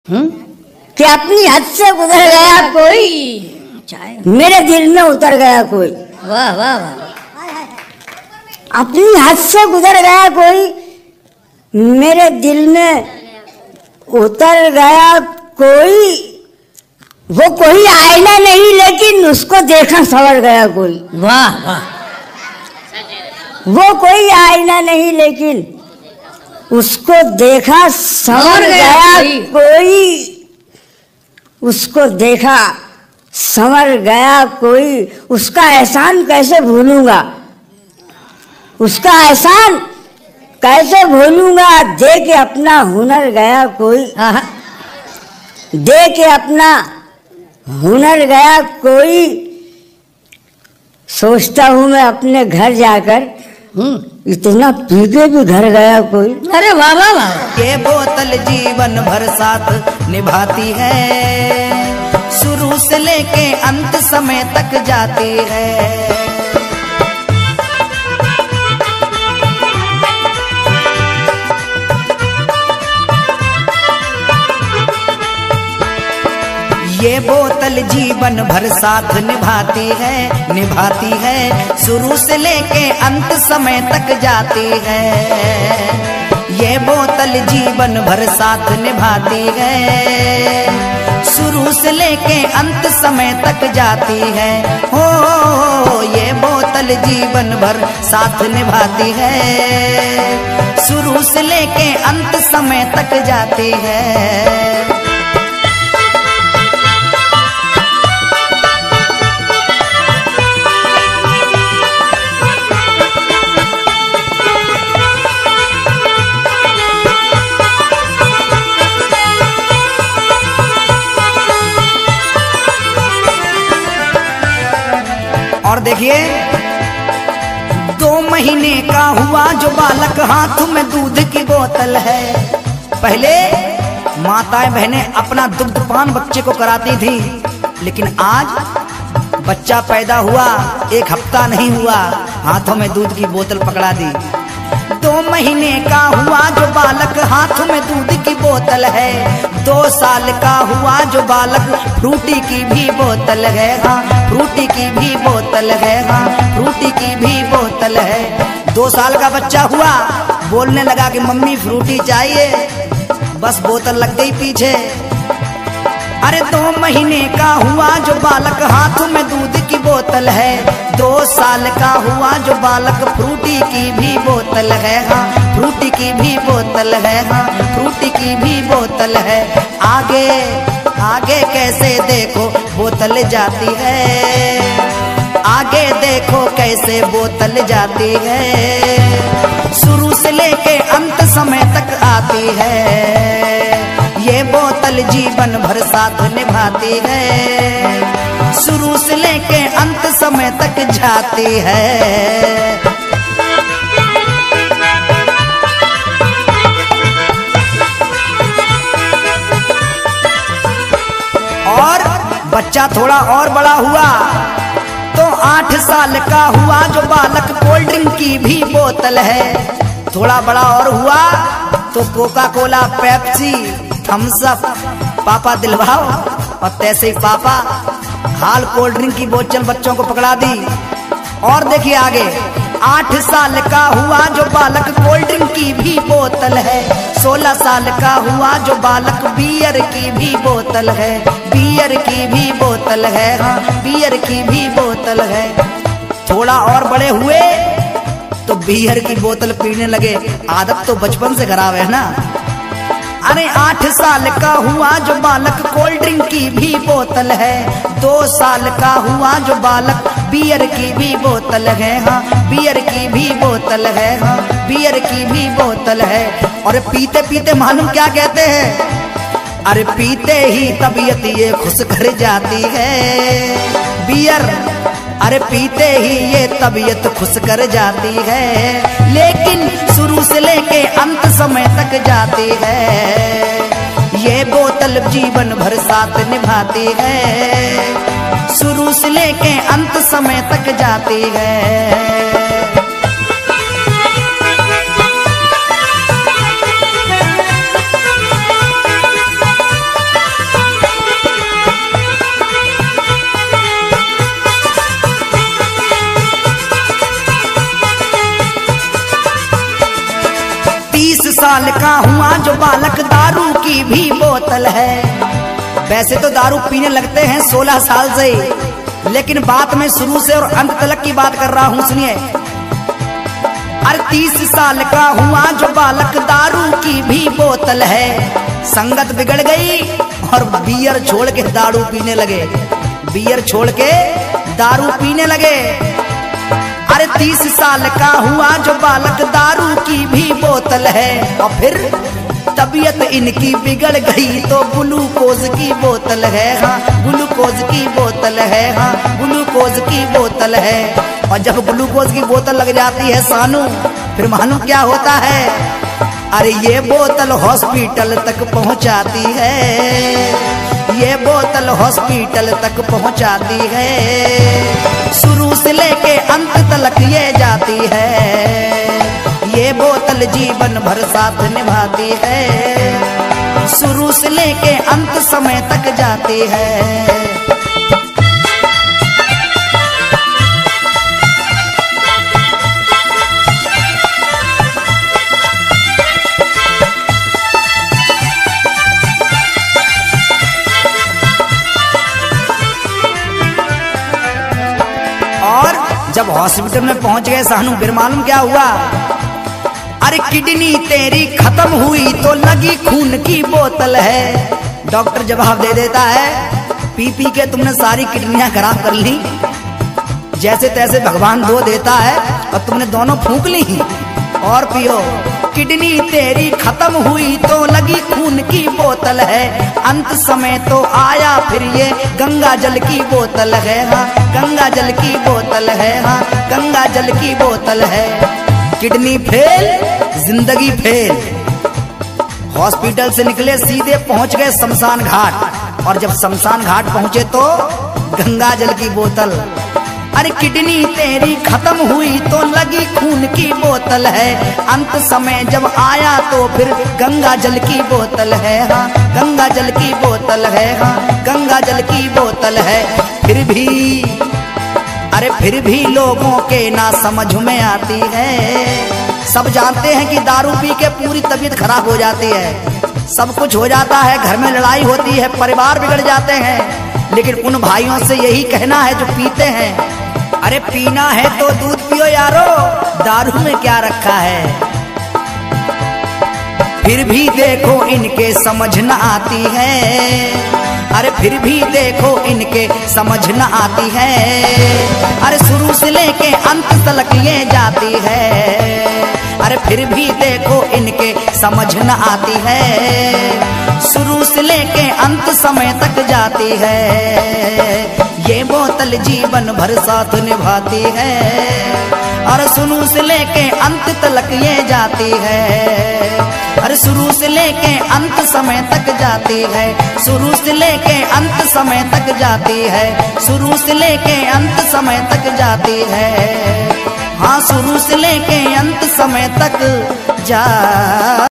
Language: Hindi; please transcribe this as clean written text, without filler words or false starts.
कि अपनी हद से गुजर गया कोई, मेरे दिल में उतर गया कोई। वाह वाह वाह। अपनी हद से गुजर गया कोई, मेरे दिल में उतर गया कोई। वो कोई आईना नहीं लेकिन उसको देखा संवर गया कोई। वाह वाह। वो कोई आईना नहीं लेकिन उसको देखा संवर गया कोई। उसको देखा संवर गया कोई। उसका एहसान कैसे भूलूंगा, उसका एहसान कैसे भूलूंगा। दे के अपना हुनर गया कोई, दे के अपना हुनर गया कोई। सोचता हूँ मैं अपने घर जाकर, इतना पी के भी घर गया कोई। अरे वाह वाह वाह। ये बोतल जीवन भर साथ निभाती है, शुरू से लेके अंत समय तक जाती है। ये बोतल जीवन भर साथ निभाती है, शुरू से लेके अंत समय तक जाती है। ये बोतल जीवन भर साथ निभाती है, शुरू से लेके अंत समय तक जाती है। हो ये बोतल जीवन भर साथ निभाती है, शुरू से लेके अंत समय तक जाती है। और देखिए 2 महीने का हुआ जो बालक, हाथ में दूध की बोतल है। पहले माताएं बहनें अपना दुग्धपान बच्चे को कराती थी, लेकिन आज बच्चा पैदा हुआ 1 हफ्ता नहीं हुआ, हाथों में दूध की बोतल पकड़ा दी। 2 महीने का हुआ जो बालक, हाथ में दूध की बोतल है। 2 साल का हुआ जो बालक, फ्रूटी की भी बोतल है। हाँ फ्रूटी की भी बोतल है, हाँ फ्रूटी की भी बोतल है। 2 साल का बच्चा हुआ, बोलने लगा कि मम्मी फ्रूटी चाहिए, बस बोतल लग गई पीछे। अरे 2 महीने का हुआ जो बालक, हाथ में दूध की बोतल है। 2 साल का हुआ जो बालक, फ्रूटी की भी बोतल है। हाँ फ्रूटी की भी बोतल है, हाँ फ्रूटी की भी बोतल है। आगे आगे कैसे देखो बोतल जाती है, आगे देखो कैसे बोतल जाती है। शुरू से लेके अंत समय तक आती है। ये बोतल जीवन भर साथ निभाती है, शुरू से लेके अंत समय तक जाती है। और बच्चा थोड़ा और बड़ा हुआ तो 8 साल का हुआ जो बालक, कोल्ड ड्रिंक की भी बोतल है। थोड़ा बड़ा और हुआ तो coca cola, Pepsi, Thums Up पापा दिलवाओ, और तैसे ही पापा हाल कोल्ड ड्रिंक की बोतल बच्चों को पकड़ा दी। और देखिए आगे 8 साल का हुआ जो बालक, कोल्ड ड्रिंक की भी बोतल है। 16 साल का हुआ जो बालक, बियर की भी बोतल है। बियर की भी बोतल है, हाँ बियर की भी बोतल है। थोड़ा और बड़े हुए तो बियर की बोतल पीने लगे, आदत तो बचपन से खराब है ना। अरे 8 साल का हुआ जो बालक, कोल्ड ड्रिंक की भी बोतल है। 2 साल का हुआ जो बालक, बियर की भी बोतल है। हाँ बियर की भी बोतल है, हाँ बियर की भी बोतल है। और पीते पीते मालूम क्या कहते हैं, अरे पीते ही तबीयत ये खुश कर जाती है। बियर अरे पीते ही ये तबीयत खुश कर जाती है, लेकिन शुरू से लेके अंत समय तक जाती है। ये बोतल जीवन भर साथ निभाती है, शुरू से लेके अंत समय तक जाती है। का हुआ जो बालक दारू की भी बोतल है। वैसे तो दारू पीने लगते हैं 16 साल से, लेकिन बात मैं शुरू से और अंत तक की बात कर रहा हूं, सुनिए। अरे 30 साल का हुआ जो बालक दारू की भी बोतल है। संगत बिगड़ गई और बियर छोड़ के दारू पीने लगे, बियर छोड़ के दारू पीने लगे। अरे 30 साल का हुआ जो बालक दारू की भी बोतल है, और फिर तबीयत इनकी बिगड़ गई तो ग्लूकोज की बोतल है, हाँ ग्लूकोज की बोतल है, हाँ ग्लूकोज की बोतल है। और जब ग्लूकोज की बोतल लग जाती है सानू, फिर मालूम क्या होता है? अरे ये बोतल हॉस्पिटल तक पहुंचाती है, ये बोतल हॉस्पिटल तक पहुंचाती है। शुरू से लेके अंत तक ये जाती है, ये बोतल जीवन भर साथ निभाती है। शुरू से लेके अंत समय तक जाती है। जब हॉस्पिटल में पहुंच गए सानू, फिर मालूम क्या हुआ? अरे किडनी तेरी खत्म हुई तो लगी खून की बोतल है। डॉक्टर जवाब दे देता है, पी पी के तुमने सारी किडनियां खराब कर ली, जैसे तैसे भगवान दो देता है और तुमने दोनों फूंक ली और पियो। किडनी तेरी खत्म हुई तो लगी खून की बोतल है। अंत समय तो आया फिर ये गंगा जल की बोतल है, हाँ गंगा जल की बोतल है, हाँ गंगा जल की बोतल है। किडनी फेल, जिंदगी फेल। हॉस्पिटल से निकले सीधे पहुंच गए शमशान घाट, और जब शमशान घाट पहुंचे तो गंगा जल की बोतल। अरे किडनी तेरी खत्म हुई तो लगी खून की बोतल है। अंत समय जब आया तो फिर गंगा जल की बोतल है, हाँ गंगा जल की बोतल है, हाँ गंगा जल की बोतल है। फिर भी अरे फिर भी लोगों के ना समझ में आती है। सब जानते हैं कि दारू पी के पूरी तबीयत खराब हो जाती है, सब कुछ हो जाता है, घर में लड़ाई होती है, परिवार बिगड़ जाते हैं। लेकिन उन भाइयों से यही कहना है जो पीते हैं, अरे पीना है तो दूध पियो यारो, दारू में क्या रखा है। फिर भी देखो इनके समझ न आती है, अरे फिर भी देखो इनके समझ न आती है। अरे शुरू से लेके अंत तक ये जाती है, अरे फिर भी देखो इनके समझ न आती है। शुरू से लेके अंत समय तक जाती है, ये बोतल जीवन भर साथ निभाती है। और शुरू से लेके अंत तक ये जाती है, और शुरू से लेके अंत समय तक जाती है। शुरू से लेके अंत समय तक जाती है, शुरू से लेके अंत समय तक जाती है। हाँ शुरू से लेके अंत समय तक जा